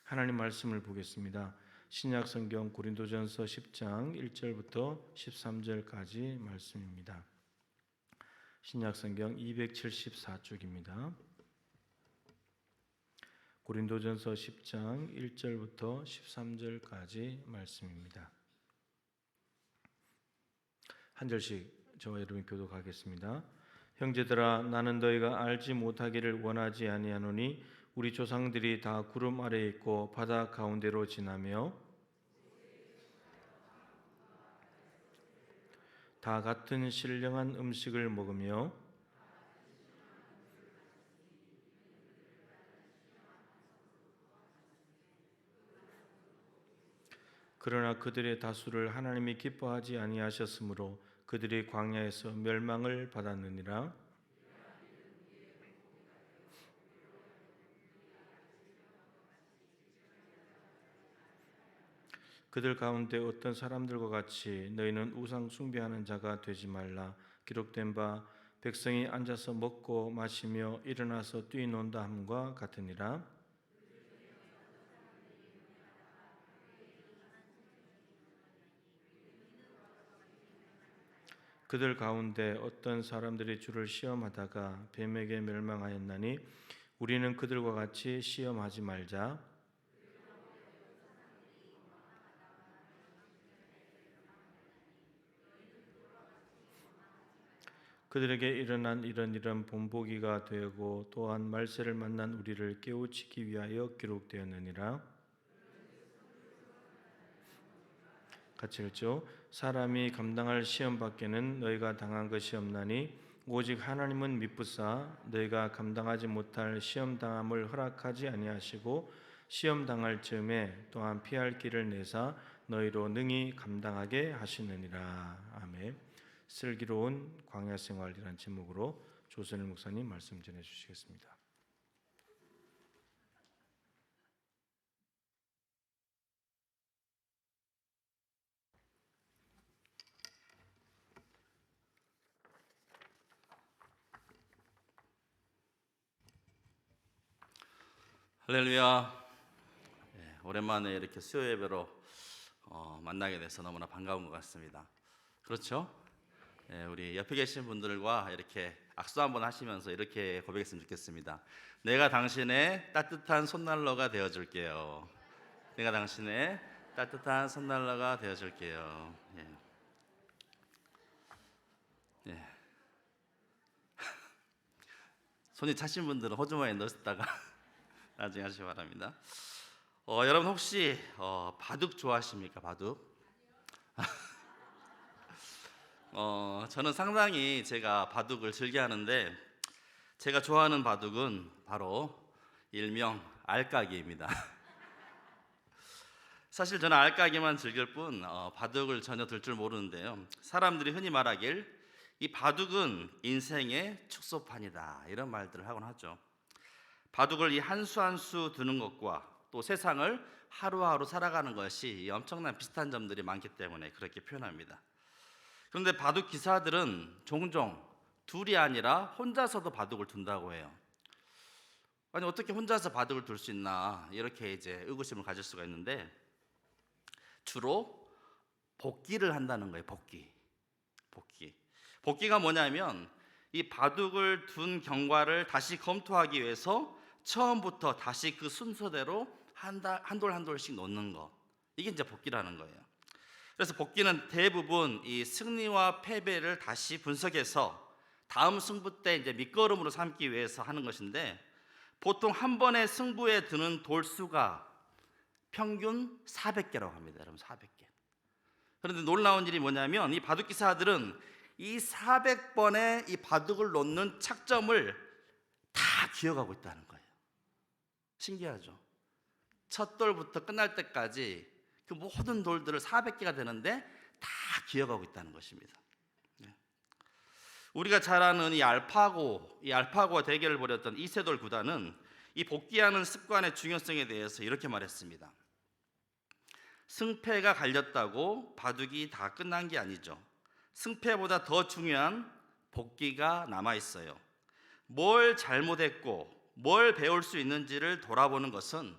하나님 말씀을 보겠습니다. 신약성경 고린도전서 10장 1절부터 13절까지 말씀입니다. 신약성경 274쪽입니다. 고린도전서 10장 1절부터 13절까지 말씀입니다. 한 절씩 저와 여러분 교독하겠습니다. 형제들아, 나는 너희가 알지 못하기를 원하지 아니하노니 우리 조상들이 다 구름 아래에 있고 바다 가운데로 지나며 다 같은 신령한 음식을 먹으며 그러나 그들의 다수를 하나님이 기뻐하지 아니하셨으므로 그들이 광야에서 멸망을 받았느니라. 그들 가운데 어떤 사람들과 같이 너희는 우상 숭배하는 자가 되지 말라. 기록된 바 백성이 앉아서 먹고 마시며 일어나서 뛰논다 함과 같으니라. 그들 가운데 어떤 사람들이 주를 시험하다가 뱀에게 멸망하였나니 우리는 그들과 같이 시험하지 말자. 그들에게 일어난 이런 본보기가 되고 또한 말세를 만난 우리를 깨우치기 위하여 기록되었느니라. 같이 읽죠. 사람이 감당할 시험 밖에는 너희가 당한 것이 없나니 오직 하나님은 미쁘사 너희가 감당하지 못할 시험 당함을 허락하지 아니하시고 시험 당할 즈음에 또한 피할 길을 내사 너희로 능히 감당하게 하시느니라. 아멘. 슬기로운 광야 생활이라는 제목으로 조선일 목사님 말씀 전해 주시겠습니다. 할렐루야. 오랜만에 이렇게 수요 예배로 만나게 돼서 너무나 반가운 것 같습니다. 그렇죠? 우리 옆에 계신 분들과 이렇게 악수 한번 하시면서 이렇게 고백했으면 좋겠습니다. 내가 당신의 따뜻한 손난로가 되어줄게요. 내가 당신의 따뜻한 손난로가 되어줄게요. 손이 차신 분들은 호주머니에 넣었다가 나중에 하시기 바랍니다. 여러분 혹시 바둑 좋아하십니까? 바둑? 저는 상당히 제가 바둑을 즐겨하는데 제가 좋아하는 바둑은 바로 일명 알까기입니다. 사실 저는 알까기만 즐길 뿐 바둑을 전혀 들 줄 모르는데요. 사람들이 흔히 말하길 이 바둑은 인생의 축소판이다 이런 말들을 하곤 하죠. 바둑을 이 한 수 한 수 두는 것과 또 세상을 하루하루 살아가는 것이 엄청난 비슷한 점들이 많기 때문에 그렇게 표현합니다. 그런데 바둑 기사들은 종종 둘이 아니라 혼자서도 바둑을 둔다고 해요. 아니 어떻게 혼자서 바둑을 둘 수 있나 이렇게 이제 의구심을 가질 수가 있는데 주로 복기를 한다는 거예요. 복기가 뭐냐면 이 바둑을 둔 경과를 다시 검토하기 위해서 처음부터 다시 그 순서대로 한 돌 한 돌씩 놓는 것, 이게 이제 복기라는 거예요. 그래서 복기는 대부분 이 승리와 패배를 다시 분석해서 다음 승부 때 이제 밑거름으로 삼기 위해서 하는 것인데 보통 한 번의 승부에 드는 돌수가 평균 400개라고 합니다. 여러분 400개. 그런데 놀라운 일이 뭐냐면 이 바둑 기사들은 이 400번의 이 바둑을 놓는 착점을 다 기억하고 있다는 거예요. 신기하죠? 첫 돌부터 끝날 때까지 그 모든 돌들을 400개가 되는데 다 기억하고 있다는 것입니다. 우리가 잘 아는 이 알파고와 대결을 벌였던 이세돌 구단은 이 복귀하는 습관의 중요성에 대해서 이렇게 말했습니다. 승패가 갈렸다고 바둑이 다 끝난 게 아니죠. 승패보다 더 중요한 복귀가 남아있어요. 뭘 잘못했고 뭘 배울 수 있는지를 돌아보는 것은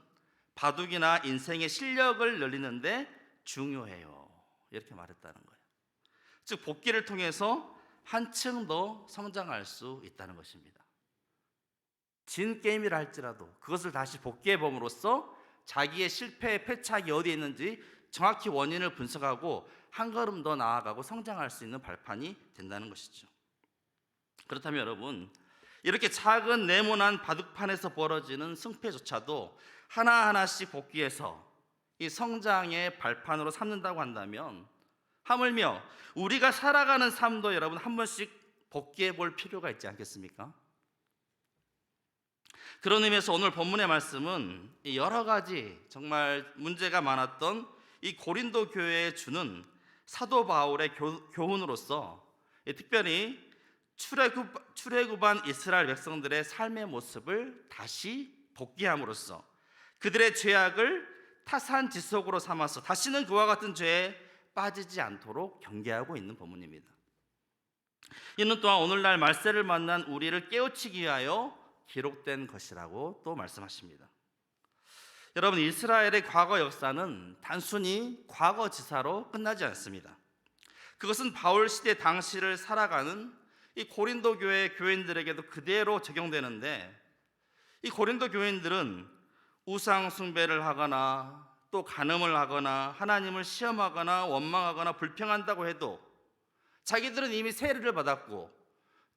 바둑이나 인생의 실력을 늘리는데 중요해요. 이렇게 말했다는 거예요. 즉 복귀를 통해서 한층 더 성장할 수 있다는 것입니다. 진 게임이라 할지라도 그것을 다시 복귀해 봄으로써 자기의 실패의 패착이 어디에 있는지 정확히 원인을 분석하고 한 걸음 더 나아가고 성장할 수 있는 발판이 된다는 것이죠. 그렇다면 여러분, 이렇게 작은 네모난 바둑판에서 벌어지는 승패조차도 하나하나씩 복귀해서 이 성장의 발판으로 삼는다고 한다면 하물며 우리가 살아가는 삶도 여러분 한 번씩 복귀해 볼 필요가 있지 않겠습니까? 그런 의미에서 오늘 본문의 말씀은 여러 가지 정말 문제가 많았던 이 고린도 교회에 주는 사도 바울의 교훈으로서 특별히 출애굽한 이스라엘 백성들의 삶의 모습을 다시 복귀함으로써 그들의 죄악을 타산지석으로 삼아서 다시는 그와 같은 죄에 빠지지 않도록 경계하고 있는 본문입니다. 이는 또한 오늘날 말세를 만난 우리를 깨우치기 위하여 기록된 것이라고 또 말씀하십니다. 여러분, 이스라엘의 과거 역사는 단순히 과거지사로 끝나지 않습니다. 그것은 바울 시대 당시를 살아가는 이 고린도 교회 교인들에게도 그대로 적용되는데, 이 고린도 교인들은 우상 숭배를 하거나 또 간음을 하거나 하나님을 시험하거나 원망하거나 불평한다고 해도 자기들은 이미 세례를 받았고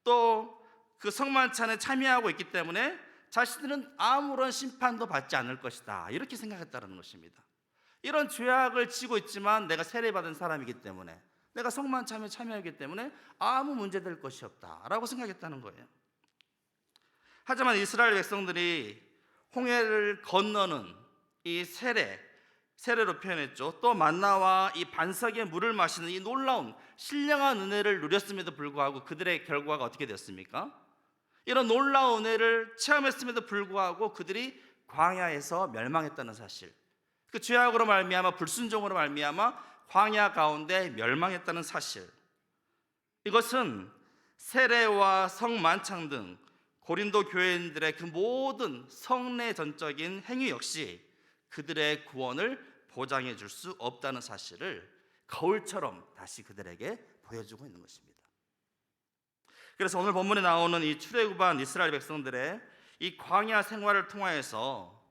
또 그 성만찬에 참여하고 있기 때문에 자신들은 아무런 심판도 받지 않을 것이다, 이렇게 생각했다는 것입니다. 이런 죄악을 지고 있지만 내가 세례받은 사람이기 때문에, 내가 성만찬에 참여하기 때문에 아무 문제될 것이 없다라고 생각했다는 거예요. 하지만 이스라엘 백성들이 홍해를 건너는 이 세례로 표현했죠. 또 만나와 이 반석의 물을 마시는 이 놀라운 신령한 은혜를 누렸음에도 불구하고 그들의 결과가 어떻게 됐습니까? 이런 놀라운 은혜를 체험했음에도 불구하고 그들이 광야에서 멸망했다는 사실, 그 죄악으로 말미암아 불순종으로 말미암아 광야 가운데 멸망했다는 사실, 이것은 세례와 성만찬 등 고린도 교회인들의 그 모든 성례전적인 행위 역시 그들의 구원을 보장해 줄 수 없다는 사실을 거울처럼 다시 그들에게 보여주고 있는 것입니다. 그래서 오늘 본문에 나오는 이 출애굽한 이스라엘 백성들의 이 광야 생활을 통하여서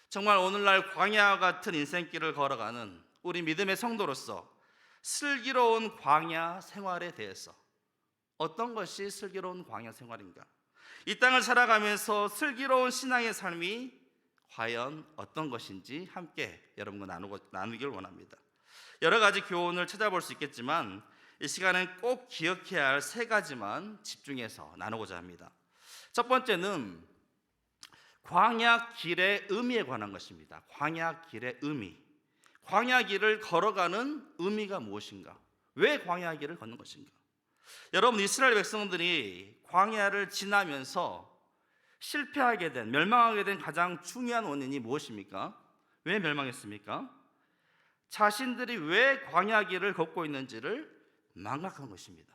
정말 오늘날 광야 같은 인생길을 걸어가는 우리 믿음의 성도로서 슬기로운 광야 생활에 대해서, 어떤 것이 슬기로운 광야 생활인가, 이 땅을 살아가면서 슬기로운 신앙의 삶이 과연 어떤 것인지 함께 여러분과 나누길 원합니다. 여러 가지 교훈을 찾아볼 수 있겠지만 이 시간엔 꼭 기억해야 할 세 가지만 집중해서 나누고자 합니다. 첫 번째는 광야 길의 의미에 관한 것입니다. 광야 길의 의미, 광야 길을 걸어가는 의미가 무엇인가, 왜 광야 길을 걷는 것인가. 여러분, 이스라엘 백성들이 광야를 지나면서 실패하게 된, 멸망하게 된 가장 중요한 원인이 무엇입니까? 왜 멸망했습니까? 자신들이 왜 광야 길을 걷고 있는지를 망각한 것입니다.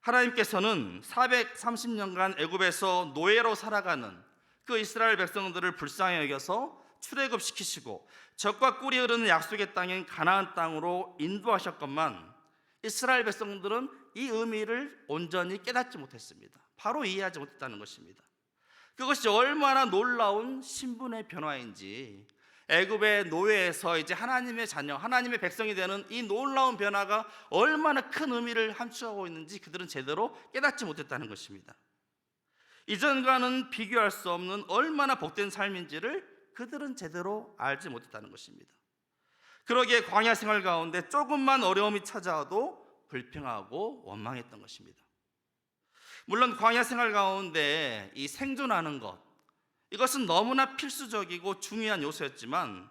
하나님께서는 430년간 애굽에서 노예로 살아가는 그 이스라엘 백성들을 불쌍히 여겨서 출애굽시키시고 젖과 꿀이 흐르는 약속의 땅인 가나안 땅으로 인도하셨건만 이스라엘 백성들은 이 의미를 온전히 깨닫지 못했습니다. 바로 이해하지 못했다는 것입니다. 그것이 얼마나 놀라운 신분의 변화인지, 애굽의 노예에서 이제 하나님의 자녀, 하나님의 백성이 되는 이 놀라운 변화가 얼마나 큰 의미를 함축하고 있는지 그들은 제대로 깨닫지 못했다는 것입니다. 이전과는 비교할 수 없는 얼마나 복된 삶인지를 그들은 제대로 알지 못했다는 것입니다. 그러기에 광야 생활 가운데 조금만 어려움이 찾아와도 불평하고 원망했던 것입니다. 물론 광야 생활 가운데 이 생존하는 것, 이것은 너무나 필수적이고 중요한 요소였지만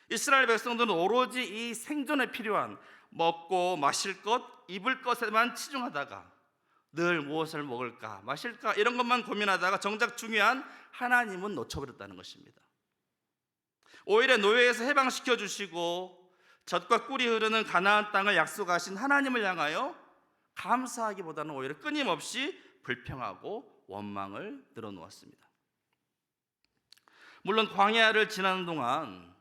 이스라엘 백성들은 오로지 이 생존에 필요한 먹고 마실 것, 입을 것에만 치중하다가 늘 무엇을 먹을까 마실까 이런 것만 고민하다가 정작 중요한 하나님은 놓쳐버렸다는 것입니다. 오히려 노예에서 해방시켜 주시고 젖과 꿀이 흐르는 가나안 땅을 약속하신 하나님을 향하여 감사하기보다는 오히려 끊임없이 불평하고 원망을 늘어놓았습니다. 물론 광야를 지나는 동안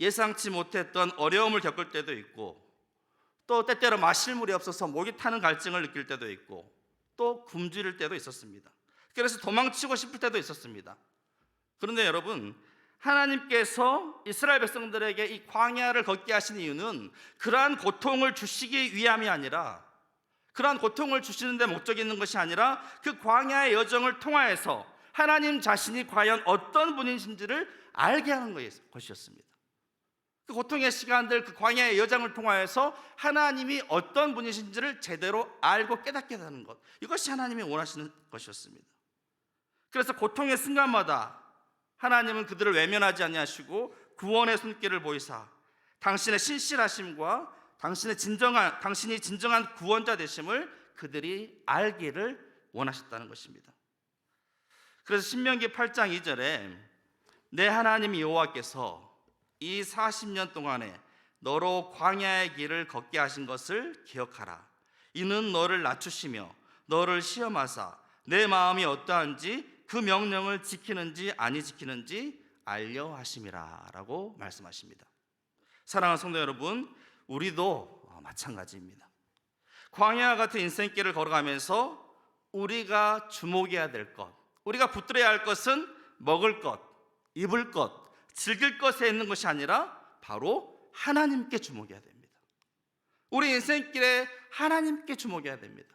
예상치 못했던 어려움을 겪을 때도 있고, 또 때때로 마실 물이 없어서 목이 타는 갈증을 느낄 때도 있고, 또 굶주릴 때도 있었습니다. 그래서 도망치고 싶을 때도 있었습니다. 그런데 여러분, 하나님께서 이스라엘 백성들에게 이 광야를 걷게 하신 이유는 그러한 고통을 주시기 위함이 아니라, 그러한 고통을 주시는 데 목적이 있는 것이 아니라, 그 광야의 여정을 통하여서 하나님 자신이 과연 어떤 분이신지를 알게 하는 것이었습니다. 그 고통의 시간들, 그 광야의 여정을 통하여서 하나님이 어떤 분이신지를 제대로 알고 깨닫게 되는 것, 이것이 하나님이 원하시는 것이었습니다. 그래서 고통의 순간마다 하나님은 그들을 외면하지 아니하시고 구원의 손길을 보이사 당신의 신실하심과 당신이 진정한 구원자 되심을 그들이 알기를 원하셨다는 것입니다. 그래서 신명기 8장 2절에 내 하나님 여호와께서 이 40년 동안에 너로 광야의 길을 걷게 하신 것을 기억하라. 이는 너를 낮추시며 너를 시험하사 내 마음이 어떠한지 그 명령을 지키는지 아니 지키는지 알려 하심이라 라고 말씀하십니다. 사랑하는 성도 여러분, 우리도 마찬가지입니다. 광야와 같은 인생길을 걸어가면서 우리가 주목해야 될 것, 우리가 붙들어야 할 것은 먹을 것, 입을 것, 즐길 것에 있는 것이 아니라 바로 하나님께 주목해야 됩니다. 우리 인생길에 하나님께 주목해야 됩니다.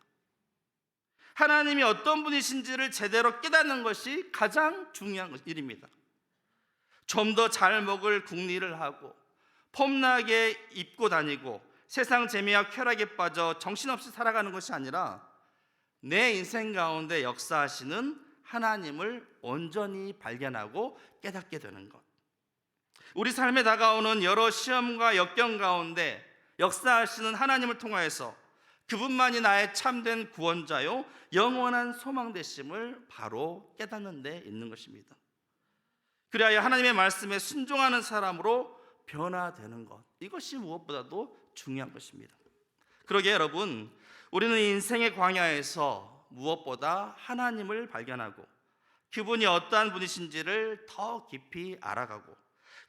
하나님이 어떤 분이신지를 제대로 깨닫는 것이 가장 중요한 일입니다. 좀 더 잘 먹을 궁리를 하고 폼나게 입고 다니고 세상 재미와 쾌락에 빠져 정신없이 살아가는 것이 아니라 내 인생 가운데 역사하시는 하나님을 온전히 발견하고 깨닫게 되는 것, 우리 삶에 다가오는 여러 시험과 역경 가운데 역사하시는 하나님을 통하여서 그분만이 나의 참된 구원자요 영원한 소망 되심을 바로 깨닫는 데 있는 것입니다. 그리하여 하나님의 말씀에 순종하는 사람으로 변화되는 것, 이것이 무엇보다도 중요한 것입니다. 그러기에 여러분, 우리는 인생의 광야에서 무엇보다 하나님을 발견하고 그분이 어떠한 분이신지를 더 깊이 알아가고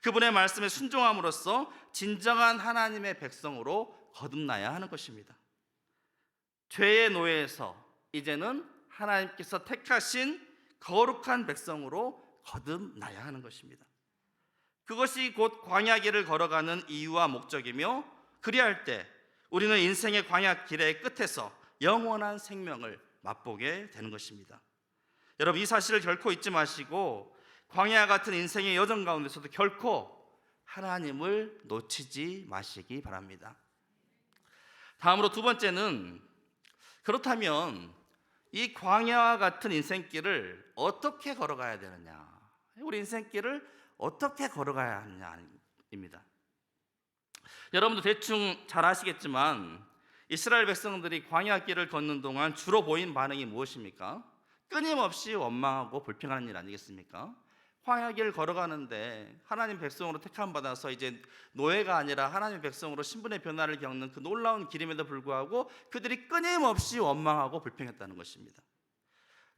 그분의 말씀에 순종함으로써 진정한 하나님의 백성으로 거듭나야 하는 것입니다. 죄의 노예에서 이제는 하나님께서 택하신 거룩한 백성으로 거듭나야 하는 것입니다. 그것이 곧 광야길을 걸어가는 이유와 목적이며, 그리할 때 우리는 인생의 광야길의 끝에서 영원한 생명을 맛보게 되는 것입니다. 여러분, 이 사실을 결코 잊지 마시고 광야 같은 인생의 여정 가운데서도 결코 하나님을 놓치지 마시기 바랍니다. 다음으로 두 번째는, 그렇다면 이 광야와 같은 인생길을 어떻게 걸어가야 되느냐, 우리 인생길을 어떻게 걸어가야 하느냐입니다. 여러분도 대충 잘 아시겠지만 이스라엘 백성들이 광야길을 걷는 동안 주로 보인 반응이 무엇입니까? 끊임없이 원망하고 불평하는 일 아니겠습니까? 광야길을 걸어가는데 하나님 백성으로 택함 받아서 이제 노예가 아니라 하나님 백성으로 신분의 변화를 겪는 그 놀라운 길임에도 불구하고 그들이 끊임없이 원망하고 불평했다는 것입니다.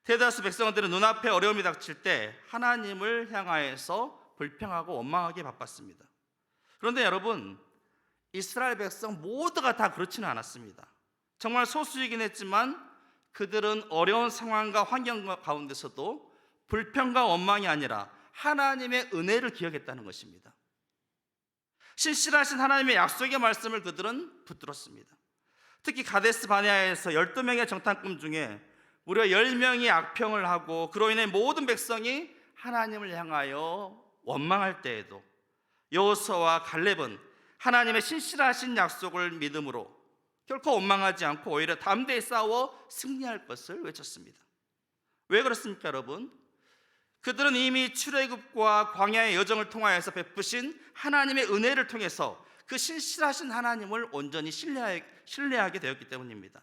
대다수 백성들은 눈앞에 어려움이 닥칠 때 하나님을 향하여서 불평하고 원망하기에 바빴습니다. 그런데 여러분, 이스라엘 백성 모두가 다 그렇지는 않았습니다. 정말 소수이긴 했지만 그들은 어려운 상황과 환경 가운데서도 불평과 원망이 아니라 하나님의 은혜를 기억했다는 것입니다. 신실하신 하나님의 약속의 말씀을 그들은 붙들었습니다. 특히 가데스 바네아에서 12명의 정탐꾼 중에 무려 10명이 악평을 하고 그로 인해 모든 백성이 하나님을 향하여 원망할 때에도 여호수아와 갈렙은 하나님의 신실하신 약속을 믿음으로 결코 원망하지 않고 오히려 담대히 싸워 승리할 것을 외쳤습니다. 왜 그렇습니까, 여러분? 그들은 이미 출애굽과 광야의 여정을 통하여서 베푸신 하나님의 은혜를 통해서 그 신실하신 하나님을 온전히 신뢰하게 되었기 때문입니다.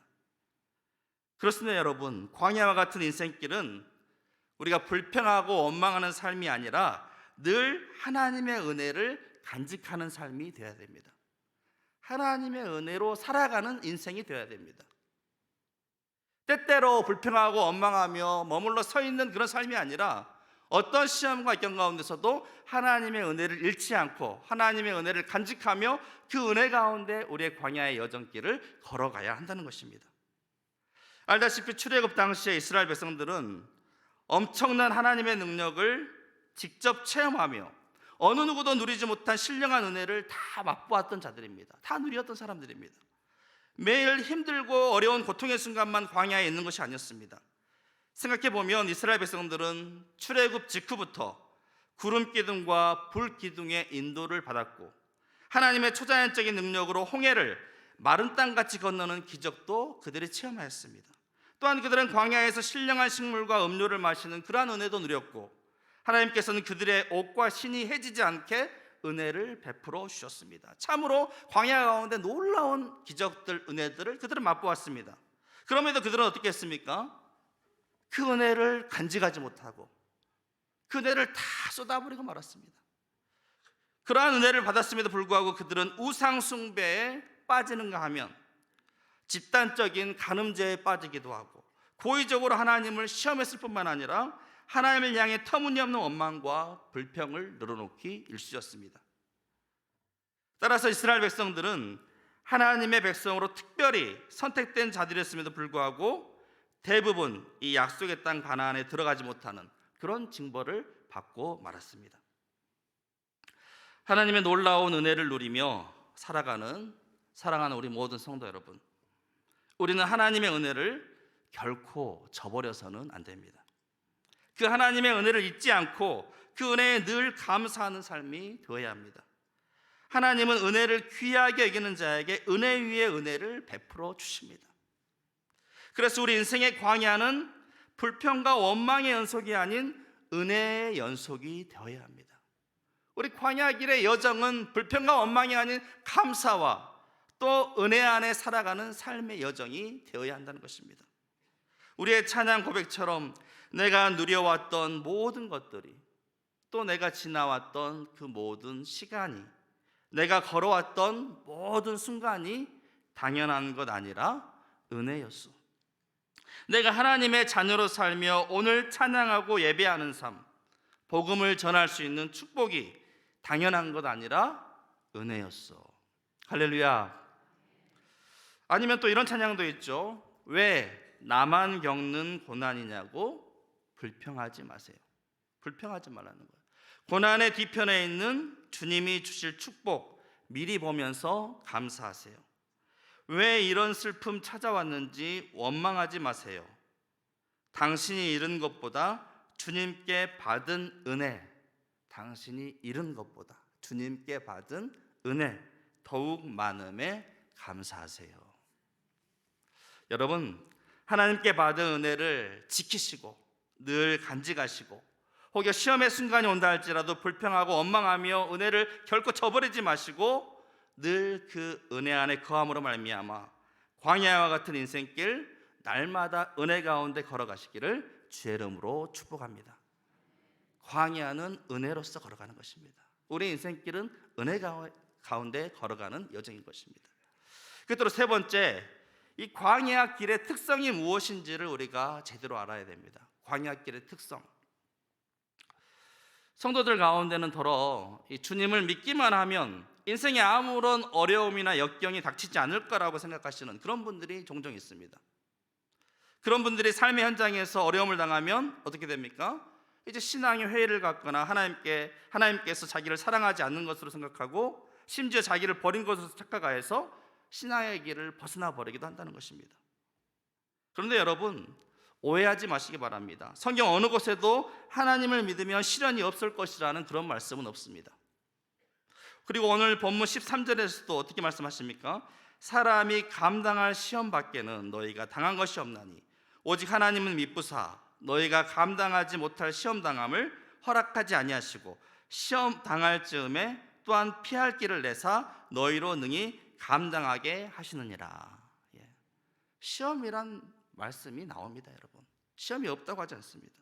그렇습니다, 여러분. 광야와 같은 인생길은 우리가 불평하고 원망하는 삶이 아니라 늘 하나님의 은혜를 간직하는 삶이 되어야 됩니다. 하나님의 은혜로 살아가는 인생이 되어야 됩니다. 때때로 불평하고 원망하며 머물러 서 있는 그런 삶이 아니라 어떤 시험과 역경 가운데서도 하나님의 은혜를 잃지 않고 하나님의 은혜를 간직하며 그 은혜 가운데 우리의 광야의 여정길을 걸어가야 한다는 것입니다. 알다시피 출애굽 당시에 이스라엘 백성들은 엄청난 하나님의 능력을 직접 체험하며 어느 누구도 누리지 못한 신령한 은혜를 다 맛보았던 자들입니다. 다 누렸던 사람들입니다. 매일 힘들고 어려운 고통의 순간만 광야에 있는 것이 아니었습니다. 생각해보면 이스라엘 백성들은 출애굽 직후부터 구름 기둥과 불 기둥의 인도를 받았고 하나님의 초자연적인 능력으로 홍해를 마른 땅같이 건너는 기적도 그들이 체험하였습니다. 또한 그들은 광야에서 신령한 식물과 음료를 마시는 그러한 은혜도 누렸고 하나님께서는 그들의 옷과 신이 해지지 않게 은혜를 베풀어 주셨습니다. 참으로 광야 가운데 놀라운 기적들, 은혜들을 그들은 맛보았습니다. 그럼에도 그들은 어떻게 했습니까? 그 은혜를 간직하지 못하고 그 은혜를 다 쏟아버리고 말았습니다. 그러한 은혜를 받았음에도 불구하고 그들은 우상 숭배에 빠지는가 하면 집단적인 간음죄에 빠지기도 하고 고의적으로 하나님을 시험했을 뿐만 아니라 하나님을 향해 터무니없는 원망과 불평을 늘어놓기 일쑤였습니다. 따라서 이스라엘 백성들은 하나님의 백성으로 특별히 선택된 자들이었음에도 불구하고 대부분 이 약속의 땅 가나안에 들어가지 못하는 그런 징벌을 받고 말았습니다. 하나님의 놀라운 은혜를 누리며 살아가는 사랑하는 우리 모든 성도 여러분, 우리는 하나님의 은혜를 결코 저버려서는 안 됩니다. 그 하나님의 은혜를 잊지 않고 그 은혜에 늘 감사하는 삶이 되어야 합니다. 하나님은 은혜를 귀하게 여기는 자에게 은혜 위에 은혜를 베풀어 주십니다. 그래서 우리 인생의 광야는 불평과 원망의 연속이 아닌 은혜의 연속이 되어야 합니다. 우리 광야길의 여정은 불평과 원망이 아닌 감사와 또 은혜 안에 살아가는 삶의 여정이 되어야 한다는 것입니다. 우리의 찬양 고백처럼 내가 누려왔던 모든 것들이 또 내가 지나왔던 그 모든 시간이 내가 걸어왔던 모든 순간이 당연한 것 아니라 은혜였소. 내가 하나님의 자녀로 살며 오늘 찬양하고 예배하는 삶, 복음을 전할 수 있는 축복이 당연한 것 아니라 은혜였어. 할렐루야. 아니면 또 이런 찬양도 있죠. 왜 나만 겪는 고난이냐고 불평하지 마세요. 불평하지 말라는 거예요. 고난의 뒤편에 있는 주님이 주실 축복 미리 보면서 감사하세요. 왜 이런 슬픔 찾아왔는지 원망하지 마세요. 당신이 잃은 것보다 주님께 받은 은혜, 당신이 잃은 것보다 주님께 받은 은혜 더욱 많음에 감사하세요. 여러분, 하나님께 받은 은혜를 지키시고 늘 간직하시고 혹여 시험의 순간이 온다 할지라도 불평하고 원망하며 은혜를 결코 저버리지 마시고 늘 그 은혜 안에 거함으로 말미암아 광야와 같은 인생길 날마다 은혜 가운데 걸어가시기를 주의 이름으로 축복합니다. 광야는 은혜로서 걸어가는 것입니다. 우리 인생길은 은혜 가운데 걸어가는 여정인 것입니다. 끝으로 세 번째, 이 광야 길의 특성이 무엇인지를 우리가 제대로 알아야 됩니다. 광야 길의 특성. 성도들 가운데는 더러 이 주님을 믿기만 하면 인생에 아무런 어려움이나 역경이 닥치지 않을 거라고 생각하시는 그런 분들이 종종 있습니다. 그런 분들이 삶의 현장에서 어려움을 당하면 어떻게 됩니까? 이제 신앙의 회의를 갖거나 하나님께서 자기를 사랑하지 않는 것으로 생각하고 심지어 자기를 버린 것으로 착각해서 신앙의 길을 벗어나 버리기도 한다는 것입니다. 그런데 여러분, 오해하지 마시기 바랍니다. 성경 어느 곳에도 하나님을 믿으면 시련이 없을 것이라는 그런 말씀은 없습니다. 그리고 오늘 본문 13절에서도 어떻게 말씀하십니까? 사람이 감당할 시험 밖에는 너희가 당한 것이 없나니 오직 하나님은 미쁘사 너희가 감당하지 못할 시험 당함을 허락하지 아니하시고 시험 당할 즈음에 또한 피할 길을 내사 너희로 능히 감당하게 하시느니라. 시험이란 말씀이 나옵니다, 여러분. 시험이 없다고 하지 않습니다.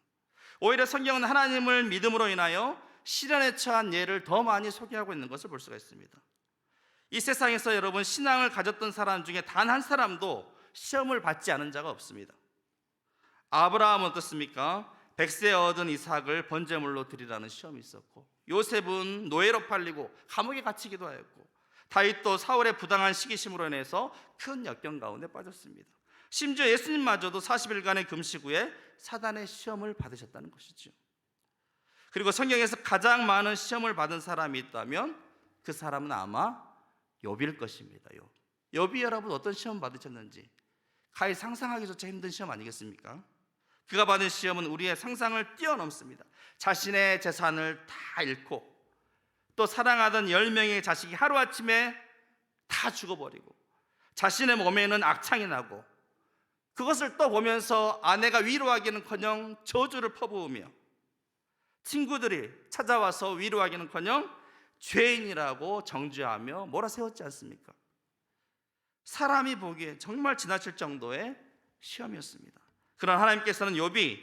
오히려 성경은 하나님을 믿음으로 인하여 시련에 처한 예를 더 많이 소개하고 있는 것을 볼 수가 있습니다. 이 세상에서 여러분 신앙을 가졌던 사람 중에 단 한 사람도 시험을 받지 않은 자가 없습니다. 아브라함은 어떻습니까? 백세 얻은 이삭을 번제물로 드리라는 시험이 있었고, 요셉은 노예로 팔리고 감옥에 갇히기도 하였고, 다윗도 사울의 부당한 시기심으로 인해서 큰 역경 가운데 빠졌습니다. 심지어 예수님마저도 40일간의 금식 후에 사단의 시험을 받으셨다는 것이죠. 그리고 성경에서 가장 많은 시험을 받은 사람이 있다면 그 사람은 아마 욥일 것입니다. 욥이 여러분 어떤 시험 받으셨는지 가히 상상하기조차 힘든 시험 아니겠습니까? 그가 받은 시험은 우리의 상상을 뛰어넘습니다. 자신의 재산을 다 잃고, 또 사랑하던 10명의 자식이 하루아침에 다 죽어버리고, 자신의 몸에는 악창이 나고, 그것을 또 보면서 아내가 위로하기는커녕 저주를 퍼부으며, 친구들이 찾아와서 위로하기는커녕 죄인이라고 정죄하며 몰아세웠지 않습니까? 사람이 보기에 정말 지나칠 정도의 시험이었습니다. 그러나 하나님께서는 욥이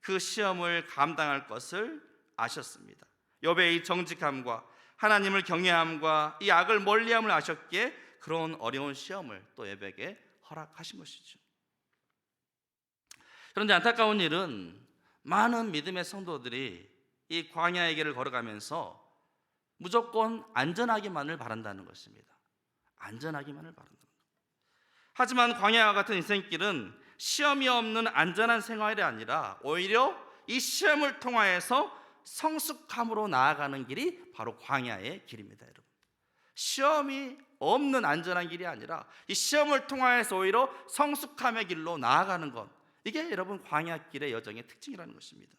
그 시험을 감당할 것을 아셨습니다. 욥의 이 정직함과 하나님을 경외함과 이 악을 멀리함을 아셨기에 그런 어려운 시험을 또 욥에게 허락하신 것이죠. 그런데 안타까운 일은 많은 믿음의 성도들이 이 광야의 길을 걸어가면서 무조건 안전하기만을 바란다는 것입니다. 안전하기만을 바란다. 하지만 광야와 같은 인생길은 시험이 없는 안전한 생활이 아니라 오히려 이 시험을 통하여서 성숙함으로 나아가는 길이 바로 광야의 길입니다, 여러분. 시험이 없는 안전한 길이 아니라 이 시험을 통하여서 오히려 성숙함의 길로 나아가는 것, 이게 여러분 광야길의 여정의 특징이라는 것입니다.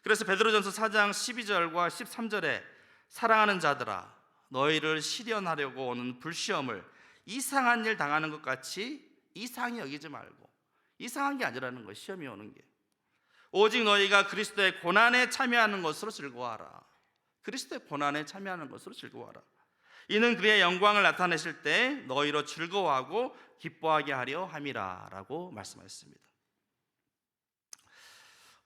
그래서 베드로전서 4장 12절과 13절에 사랑하는 자들아, 너희를 시련하려고 오는 불시험을 이상한 일 당하는 것 같이 이상히 여기지 말고, 이상한 게 아니라는 거예요. 시험이 오는 게 오직 너희가 그리스도의 고난에 참여하는 것으로 즐거워하라. 그리스도의 고난에 참여하는 것으로 즐거워하라. 이는 그의 영광을 나타내실 때 너희로 즐거워하고 기뻐하게 하려 함이라 라고 말씀하셨습니다.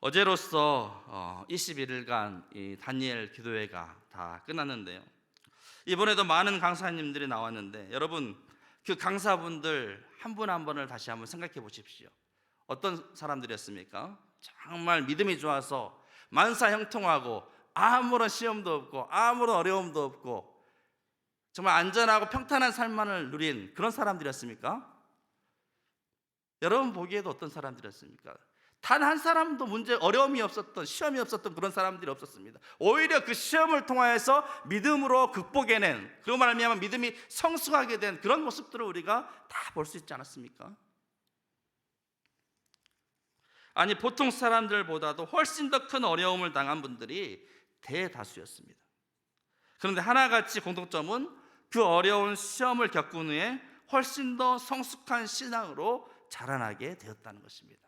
어제로서 21일간 이 다니엘 기도회가 다 끝났는데요, 이번에도 많은 강사님들이 나왔는데 여러분, 그 강사분들 한 분 한 분을 다시 한번 생각해 보십시오. 어떤 사람들이었습니까? 정말 믿음이 좋아서 만사 형통하고 아무런 시험도 없고 아무런 어려움도 없고 정말 안전하고 평탄한 삶만을 누린 그런 사람들이었습니까? 여러분 보기에도 어떤 사람들이었습니까? 단 한 사람도 문제, 어려움이 없었던, 시험이 없었던 그런 사람들이 없었습니다. 오히려 그 시험을 통하여서 믿음으로 극복해낸, 그로 말미암아 믿음이 성숙하게 된 그런 모습들을 우리가 다 볼 수 있지 않았습니까? 아니, 보통 사람들보다도 훨씬 더 큰 어려움을 당한 분들이 대다수였습니다. 그런데 하나같이 공통점은 그 어려운 시험을 겪은 후에 훨씬 더 성숙한 신앙으로 자라나게 되었다는 것입니다.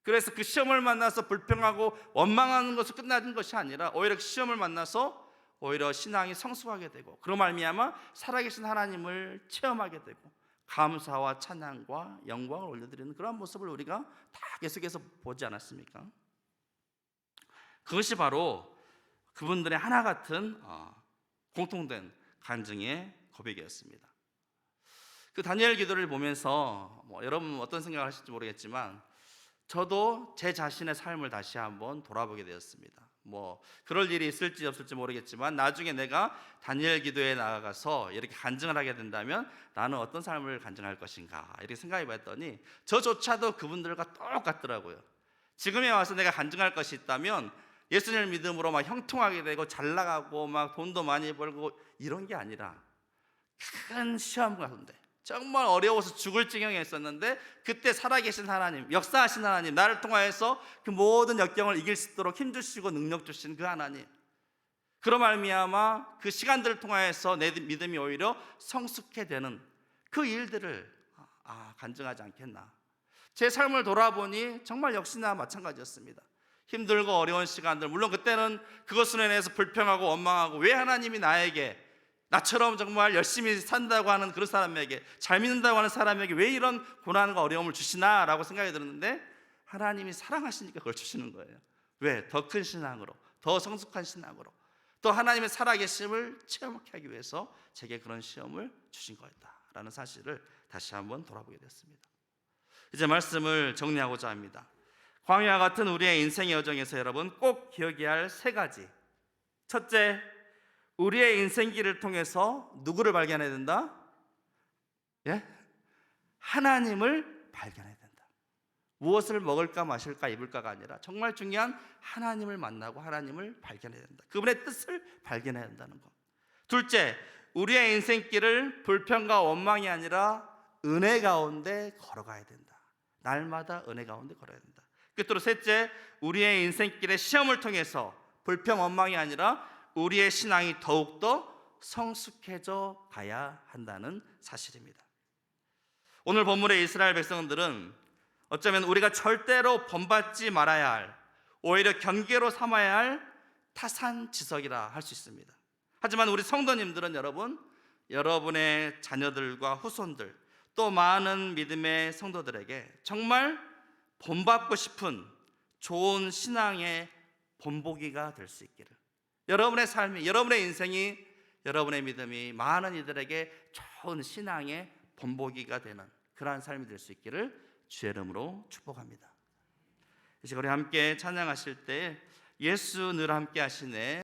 그래서 그 시험을 만나서 불평하고 원망하는 것으로 끝나는 것이 아니라 오히려 그 시험을 만나서 오히려 신앙이 성숙하게 되고, 그로 말미암아 살아계신 하나님을 체험하게 되고 감사와 찬양과 영광을 올려드리는 그런 모습을 우리가 다 계속해서 보지 않았습니까? 그것이 바로 그분들의 하나 같은 공통된 간증의 고백이었습니다. 그 다니엘 기도를 보면서 여러분 어떤 생각을 하실지 모르겠지만 저도 제 자신의 삶을 다시 한번 돌아보게 되었습니다. 그럴 일이 있을지 없을지 모르겠지만 나중에 내가 다니엘 기도에 나아가서 이렇게 간증을 하게 된다면 나는 어떤 삶을 간증할 것인가, 이렇게 생각해 봤더니 저조차도 그분들과 똑같더라고요. 지금에 와서 내가 간증할 것이 있다면 예수님을 믿음으로 막 형통하게 되고 잘 나가고 막 돈도 많이 벌고 이런 게 아니라 큰 시험 가운데 정말 어려워서 죽을 지경에 있었는데 그때 살아계신 하나님, 역사하신 하나님, 나를 통하여서 그 모든 역경을 이길 수 있도록 힘주시고 능력 주신 그 하나님, 그로 말미암아 그 시간들을 통하여서 내 믿음이 오히려 성숙해 되는 그 일들을 간증하지 않겠나. 제 삶을 돌아보니 정말 역시나 마찬가지였습니다. 힘들고 어려운 시간들, 물론 그때는 그것으로 인해서 불평하고 원망하고 왜 하나님이 나처럼 정말 열심히 산다고 하는 그런 사람에게, 잘 믿는다고 하는 사람에게 왜 이런 고난과 어려움을 주시나 라고 생각이 들었는데 하나님이 사랑하시니까 그걸 주시는 거예요. 왜? 더 큰 신앙으로, 더 성숙한 신앙으로, 또 하나님의 살아계심을 체험하게 하기 위해서 제게 그런 시험을 주신 거였다라는 사실을 다시 한번 돌아보게 됐습니다. 이제 말씀을 정리하고자 합니다. 광야와 같은 우리의 인생의 여정에서 여러분 꼭 기억해야 할 세 가지. 첫째, 우리의 인생길을 통해서 누구를 발견해야 된다? 예? 하나님을 발견해야 된다. 무엇을 먹을까 마실까 입을까가 아니라 정말 중요한 하나님을 만나고 하나님을 발견해야 된다. 그분의 뜻을 발견해야 된다는 것. 둘째, 우리의 인생길을 불평과 원망이 아니라 은혜 가운데 걸어가야 된다. 날마다 은혜 가운데 걸어야 된다. 끝으로 셋째, 우리의 인생길의 시험을 통해서 불평 원망이 아니라 우리의 신앙이 더욱더 성숙해져 가야 한다는 사실입니다. 오늘 본문의 이스라엘 백성들은 어쩌면 우리가 절대로 본받지 말아야 할, 오히려 경계로 삼아야 할 타산지석이라 할 수 있습니다. 하지만 우리 성도님들은 여러분의 자녀들과 후손들, 또 많은 믿음의 성도들에게 정말 본받고 싶은 좋은 신앙의 본보기가 될 수 있기를, 여러분의 삶이, 여러분의 인생이, 여러분의 믿음이 많은 이들에게 좋은 신앙의 본보기가 되는 그러한 삶이 될 수 있기를 주의 이름으로 축복합니다. 이 시간 우리 함께 찬양하실 때 예수 늘 함께 하시네